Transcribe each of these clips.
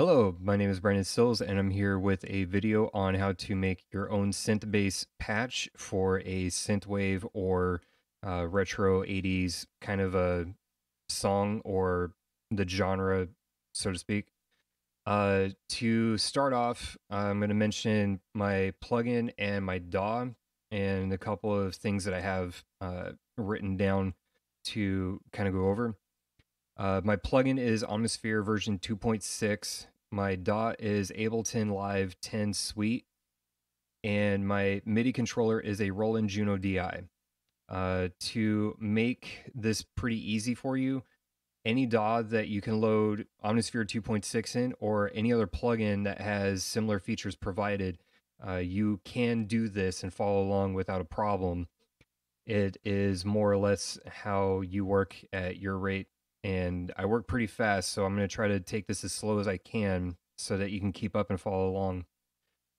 Hello, my name is Brandon Sills, and I'm here with a video on how to make your own synth bass patch for a synthwave or retro 80s kind of a song or the genre, so to speak. To start off, I'm going to mention my plugin and my DAW and a couple of things that I have written down to kind of go over. My plugin is Omnisphere version 2.6. My DAW is Ableton Live 10 Suite, and my MIDI controller is a Roland Juno DI. To make this pretty easy for you, any DAW that you can load Omnisphere 2.6 in, or any other plugin that has similar features provided, you can do this and follow along without a problem. It is more or less how you work at your rate, and I work pretty fast, so I'm going to try to take this as slow as I can so that you can keep up and follow along.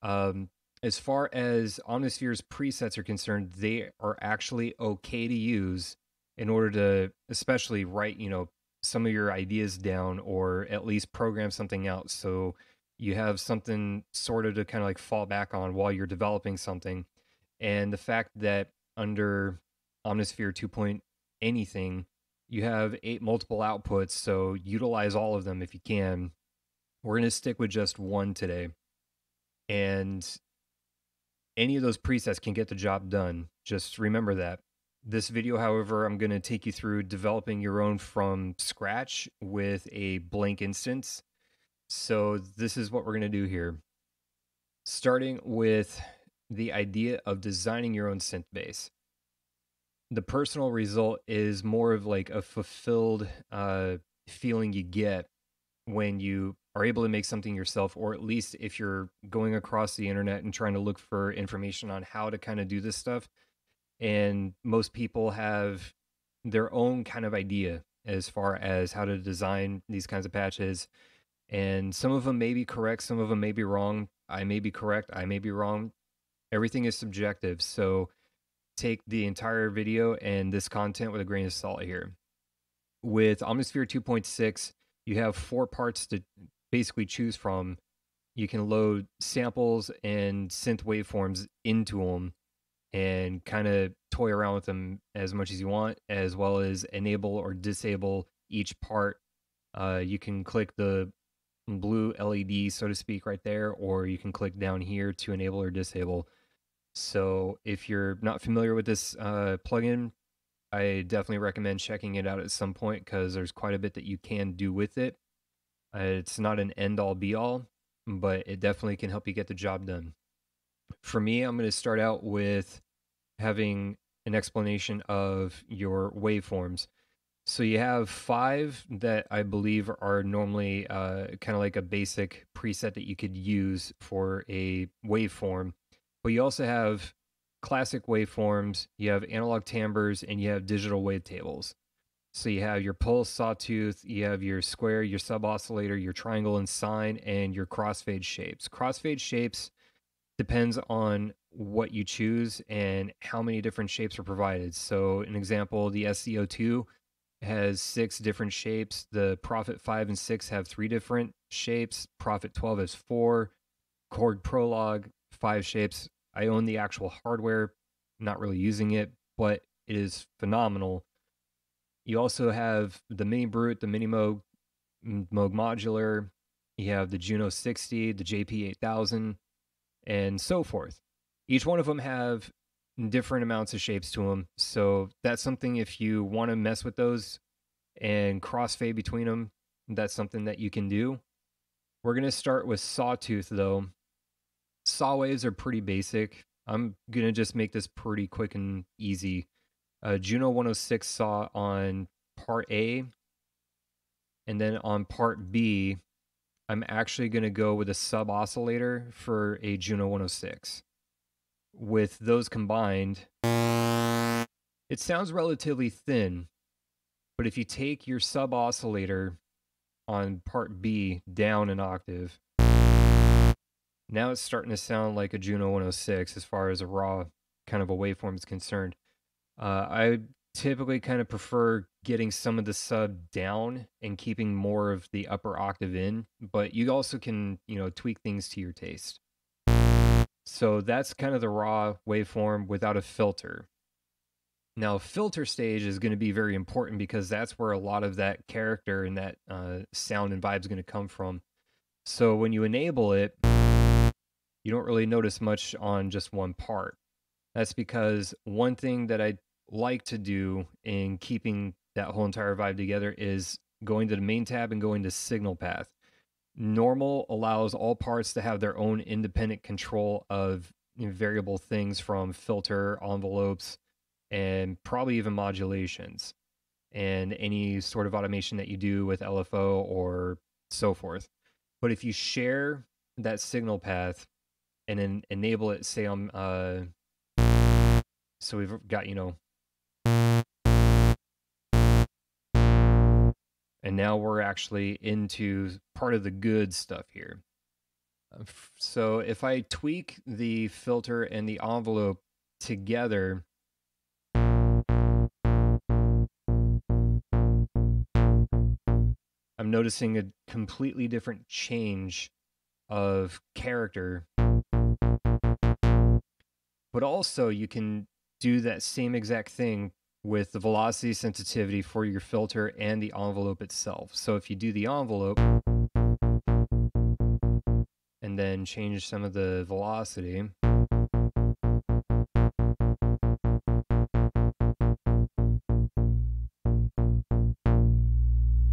Um, as far as Omnisphere's presets are concerned, they are actually okay to use in order to especially write, some of your ideas down or at least program something out so you have something sort of to kind of like fall back on while you're developing something. And the fact that under Omnisphere 2 point anything, you have 8 multiple outputs, so utilize all of them if you can. We're going to stick with just one today. And any of those presets can get the job done. Just remember that. This video, however, I'm going to take you through developing your own from scratch with a blank instance. So this is what we're going to do here. Starting with the idea of designing your own synth bass. The personal result is more of like a fulfilled feeling you get when you are able to make something yourself, or at least if you're going across the internet and trying to look for information on how to kind of do this stuff. And most people have their own kind of idea as far as how to design these kinds of patches. And some of them may be correct, some of them may be wrong. I may be correct, I may be wrong. Everything is subjective. So take the entire video and this content with a grain of salt here. With Omnisphere 2.6, you have 4 parts to basically choose from. You can load samples and synth waveforms into them and kind of toy around with them as much as you want, as well as enable or disable each part. You can click the blue LED, so to speak, right there, or you can click down here to enable or disable. So if you're not familiar with this plugin, I definitely recommend checking it out at some point because there's quite a bit that you can do with it. It's not an end-all be-all, but it definitely can help you get the job done. For me, I'm going to start out with having an explanation of your waveforms. So you have 5 that I believe are normally kind of like a basic preset that you could use for a waveform. But you also have classic waveforms, you have analog timbres, and you have digital wavetables. So you have your pulse, sawtooth, you have your square, your sub-oscillator, your triangle and sine, and your crossfade shapes. Crossfade shapes depends on what you choose and how many different shapes are provided. So an example, the SCO2 has 6 different shapes. The Prophet 5 and 6 have 3 different shapes. Prophet 12 has 4. Korg Prologue, 5 shapes. I own the actual hardware, not really using it, but it is phenomenal. You also have the Mini Brute, the Mini Moog, Moog Modular. You have the Juno 60, the JP 8000, and so forth. Each one of them have different amounts of shapes to them. So that's something, if you want to mess with those and crossfade between them, that's something that you can do. We're going to start with sawtooth though. Saw waves are pretty basic. I'm going to just make this pretty quick and easy. Juno 106 saw on part A, and then on part B, I'm actually going to go with a sub oscillator for a Juno 106. With those combined, it sounds relatively thin, but if you take your sub oscillator on part B down an octave, now it's starting to sound like a Juno 106 as far as a raw kind of a waveform is concerned. I typically kind of prefer getting some of the sub down and keeping more of the upper octave in, but you also can, tweak things to your taste. So that's kind of the raw waveform without a filter. Now, filter stage is going to be very important because that's where a lot of that character and that sound and vibe is going to come from. So when you enable it, you don't really notice much on just one part. That's because one thing that I like to do in keeping that whole entire vibe together is going to the main tab and going to signal path. Normal allows all parts to have their own independent control of variable things from filter, envelopes, and probably even modulations, and any sort of automation that you do with LFO or so forth. But if you share that signal path and then enable it, say on, so we've got, and now we're actually into part of the good stuff here. So if I tweak the filter and the envelope together, I'm noticing a completely different change of character. But also you can do that same exact thing with the velocity sensitivity for your filter and the envelope itself. So if you do the envelope and then change some of the velocity,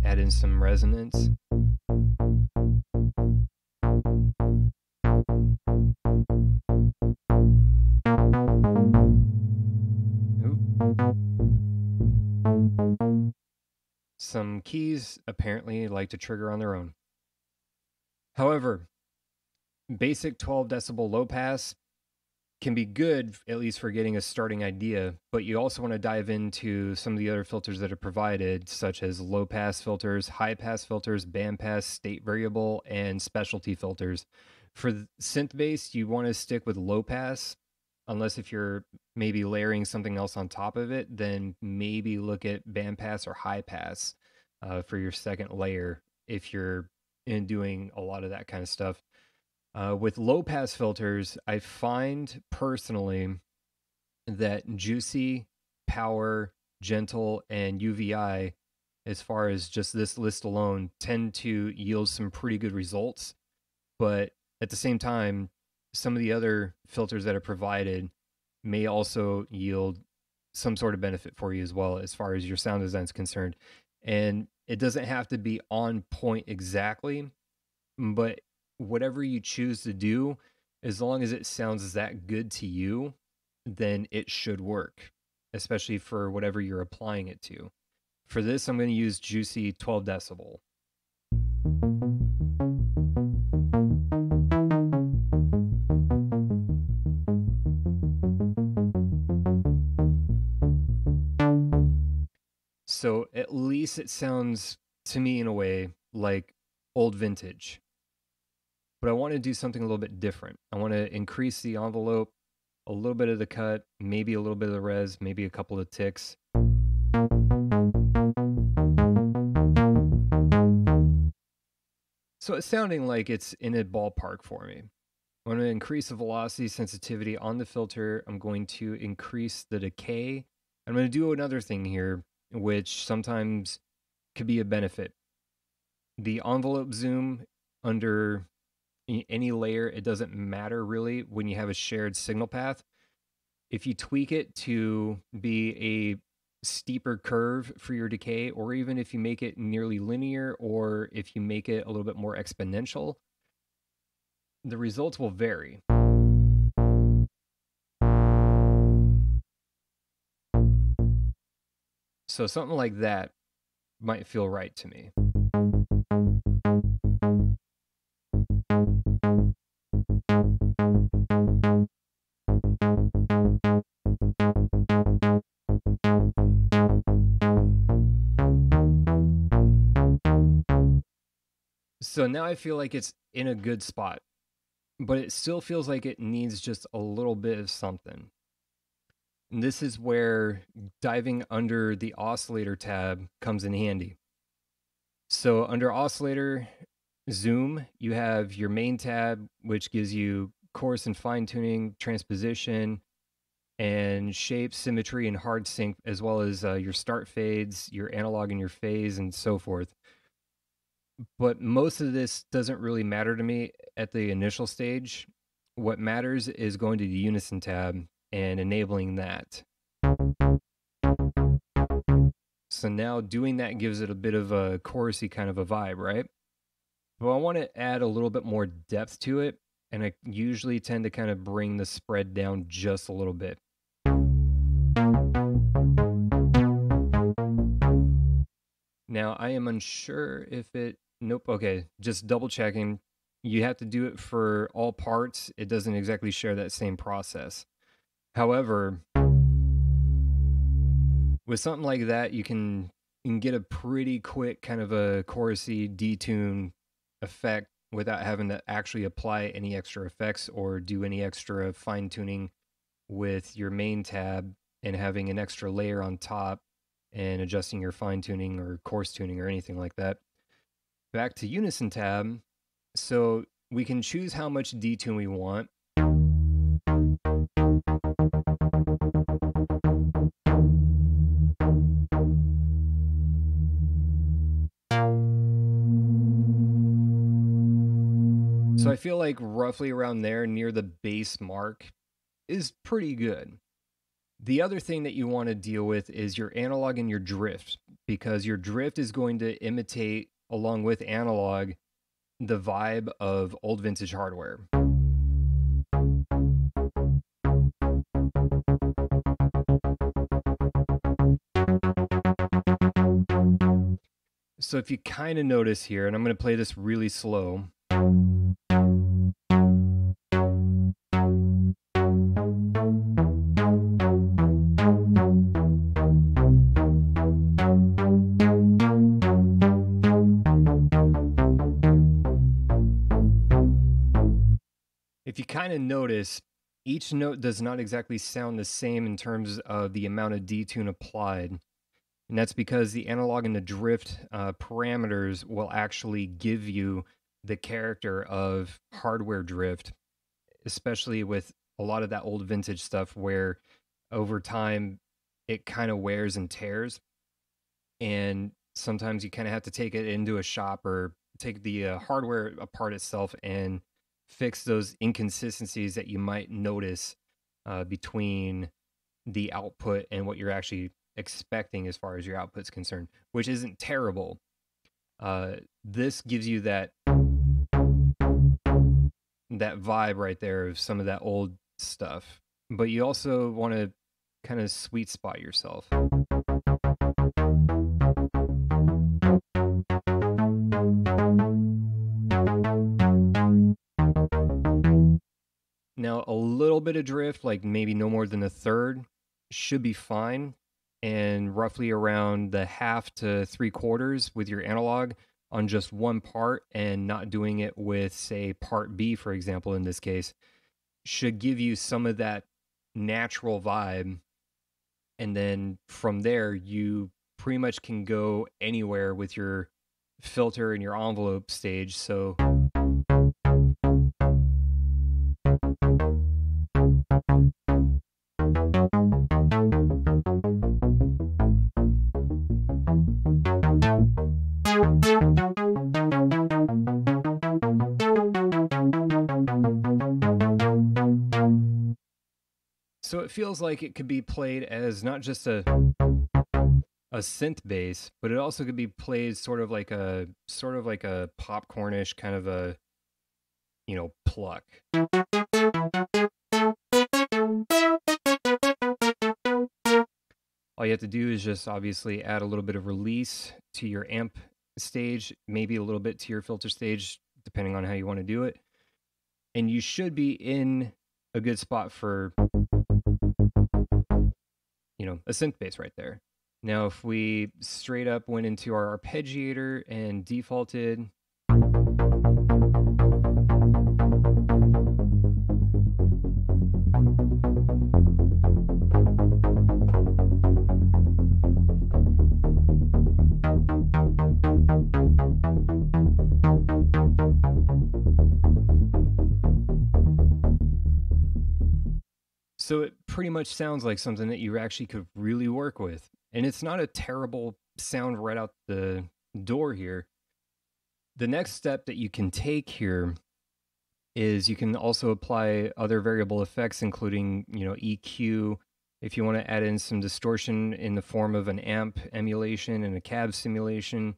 add in some resonance, some keys apparently like to trigger on their own. However, basic 12 decibel low pass can be good, at least for getting a starting idea, but you also want to dive into some of the other filters that are provided, such as low pass filters, high pass filters, band pass, state variable, and specialty filters. For synth bass, you want to stick with low pass, unless if you're maybe layering something else on top of it, then maybe look at band pass or high pass for your second layer if you're doing a lot of that kind of stuff. With low pass filters, I find personally that juicy, power, gentle, and UVI, as far as just this list alone, tend to yield some pretty good results. But at the same time, some of the other filters that are provided may also yield some sort of benefit for you as well, as far as your sound design is concerned. And it doesn't have to be on point exactly, but whatever you choose to do, as long as it sounds that good to you, then it should work, especially for whatever you're applying it to. For this, I'm going to use juicy 12 decibel. So at least it sounds to me in a way like old vintage. But I want to do something a little bit different. I want to increase the envelope, a little bit of the cut, maybe a little bit of the res, maybe a couple of ticks. So it's sounding like it's in a ballpark for me. I'm going to increase the velocity sensitivity on the filter. I'm going to increase the decay. I'm going to do another thing here, which sometimes could be a benefit. The envelope zoom under any layer, it doesn't matter really when you have a shared signal path. If you tweak it to be a steeper curve for your decay, or even if you make it nearly linear, or if you make it a little bit more exponential, the results will vary. So something like that might feel right to me. So now I feel like it's in a good spot, but it still feels like it needs just a little bit of something. And this is where diving under the Oscillator tab comes in handy. So under Oscillator, Zoom, you have your main tab, which gives you coarse and fine tuning, transposition, and shape, symmetry, and hard sync, as well as your start fades, your analog and your phase, and so forth. But most of this doesn't really matter to me at the initial stage. What matters is going to the Unison tab and enabling that. So now doing that gives it a bit of a chorusy kind of a vibe, right? But I want to add a little bit more depth to it, and I usually tend to kind of bring the spread down just a little bit. Now, I am unsure if it... Nope, okay, just double checking. You have to do it for all parts. It doesn't exactly share that same process. However, with something like that, you can get a pretty quick kind of a chorusy detune effect without having to actually apply any extra effects or do any extra fine tuning with your main tab and having an extra layer on top and adjusting your fine tuning or coarse tuning or anything like that. Back to Unison tab. So we can choose how much detune we want. So I feel like roughly around there near the base mark is pretty good. The other thing that you want to deal with is your analog and your drift, because your drift is going to imitate, along with analog, the vibe of old vintage hardware. So if you kind of notice here, and I'm going to play this really slow. If you kind of notice, each note does not exactly sound the same in terms of the amount of detune applied. And that's because the analog and the drift parameters will actually give you the character of hardware drift, especially with a lot of that old vintage stuff where over time it kind of wears and tears. And sometimes you kind of have to take it into a shop or take the hardware apart itself and fix those inconsistencies that you might notice between the output and what you're actually expecting as far as your output's concerned, which isn't terrible. This gives you that vibe right there of some of that old stuff, but you also want to kind of sweet spot yourself. Now, a little bit of drift, like maybe no more than a third, should be fine. And roughly around the half to 3/4 with your analog on just one part and not doing it with, say, part B, for example, in this case, should give you some of that natural vibe. And then from there, you pretty much can go anywhere with your filter and your envelope stage. So it feels like it could be played as not just a synth bass, but it also could be played sort of like a popcornish kind of a, pluck. All you have to do is just obviously add a little bit of release to your amp stage, maybe a little bit to your filter stage, depending on how you want to do it. And you should be in a good spot for, a synth bass right there. Now, if we straight up went into our arpeggiator and defaulted, So it pretty much sounds like something that you actually could really work with. And it's not a terrible sound right out the door here. The next step that you can take here is you can also apply other variable effects, including, EQ. If you want to add in some distortion in the form of an amp emulation and a cab simulation,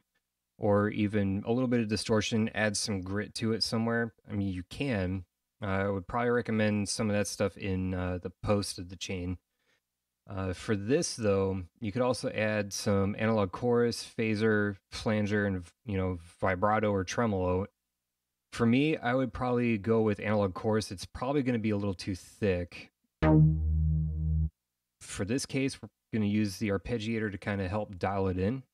or even a little bit of distortion, add some grit to it somewhere. I mean, you can. I would probably recommend some of that stuff in the post of the chain. For this, though, you could also add some analog chorus, phaser, flanger, and vibrato or tremolo. For me, I would probably go with analog chorus. It's probably going to be a little too thick. For this case, we're going to use the arpeggiator to kind of help dial it in.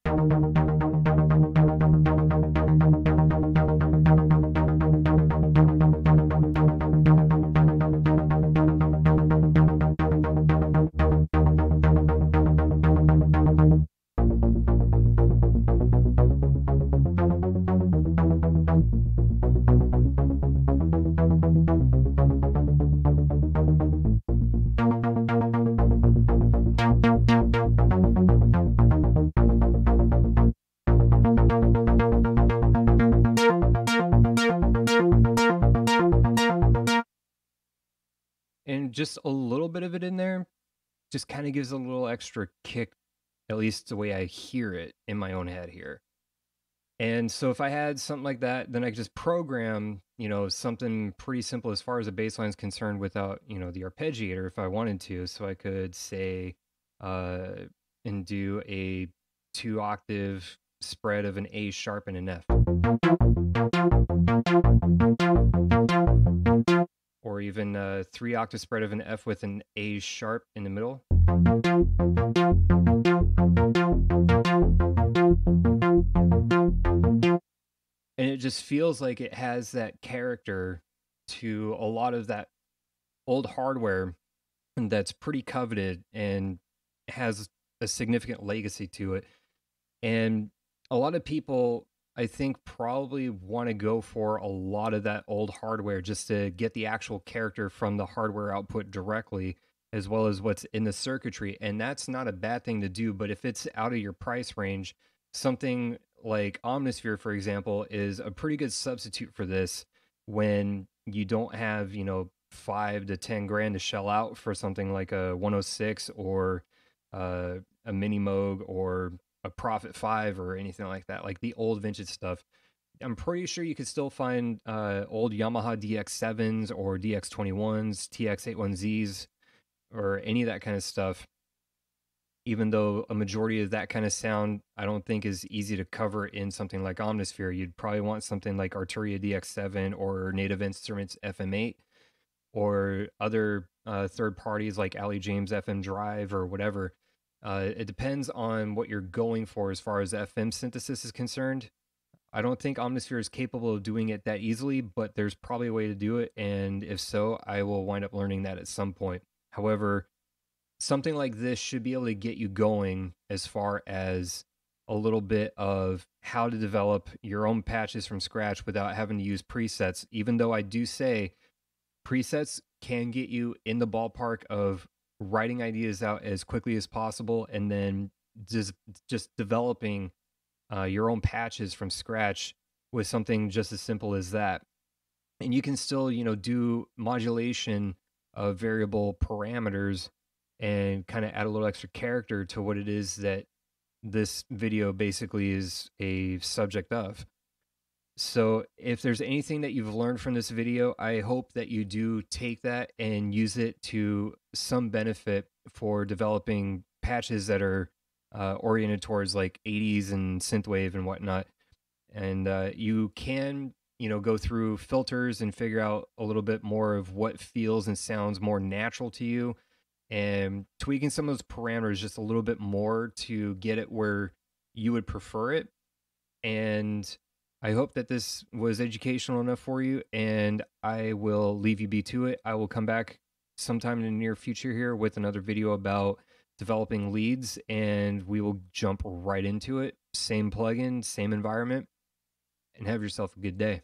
And just a little bit of it in there just kind of gives a little extra kick, at least the way I hear it in my own head here. And so if I had something like that, then I could just program, something pretty simple as far as the bass line is concerned without, the arpeggiator if I wanted to. So I could say, and do a 2-octave spread of an A sharp and an F. Or even a 3-octave spread of an F with an A sharp in the middle. And it just feels like it has that character to a lot of that old hardware that's pretty coveted and has a significant legacy to it. And a lot of people, I think, probably want to go for a lot of that old hardware just to get the actual character from the hardware output directly, as well as what's in the circuitry. And that's not a bad thing to do, but if it's out of your price range, something like Omnisphere, for example, is a pretty good substitute for this when you don't have, 5 to 10 grand to shell out for something like a 106 or a Mini Moog or a Prophet 5 or anything like that, like the old vintage stuff. I'm pretty sure you could still find old Yamaha DX7s or DX21s, TX81Zs, or any of that kind of stuff. Even though a majority of that kind of sound, I don't think is easy to cover in something like Omnisphere. You'd probably want something like Arturia DX7 or Native Instruments FM8 or other third parties like Ali James FM Drive or whatever. It depends on what you're going for as far as FM synthesis is concerned. I don't think Omnisphere is capable of doing it that easily, but there's probably a way to do it. And if so, I will wind up learning that at some point. However, something like this should be able to get you going as far as a little bit of how to develop your own patches from scratch without having to use presets, even though I do say presets can get you in the ballpark of writing ideas out as quickly as possible and then just developing your own patches from scratch with something just as simple as that. And you can still, do modulation of variable parameters and kind of add a little extra character to what it is that this video basically is a subject of. So if there's anything that you've learned from this video, I hope that you do take that and use it to some benefit for developing patches that are oriented towards like 80s and synthwave and whatnot. And you can, go through filters and figure out a little bit more of what feels and sounds more natural to you, and tweaking some of those parameters just a little bit more to get it where you would prefer it. And I hope that this was educational enough for you, and I will leave you be to it. I will come back sometime in the near future here with another video about developing leads, and we will jump right into it. Same plugin, same environment, and have yourself a good day.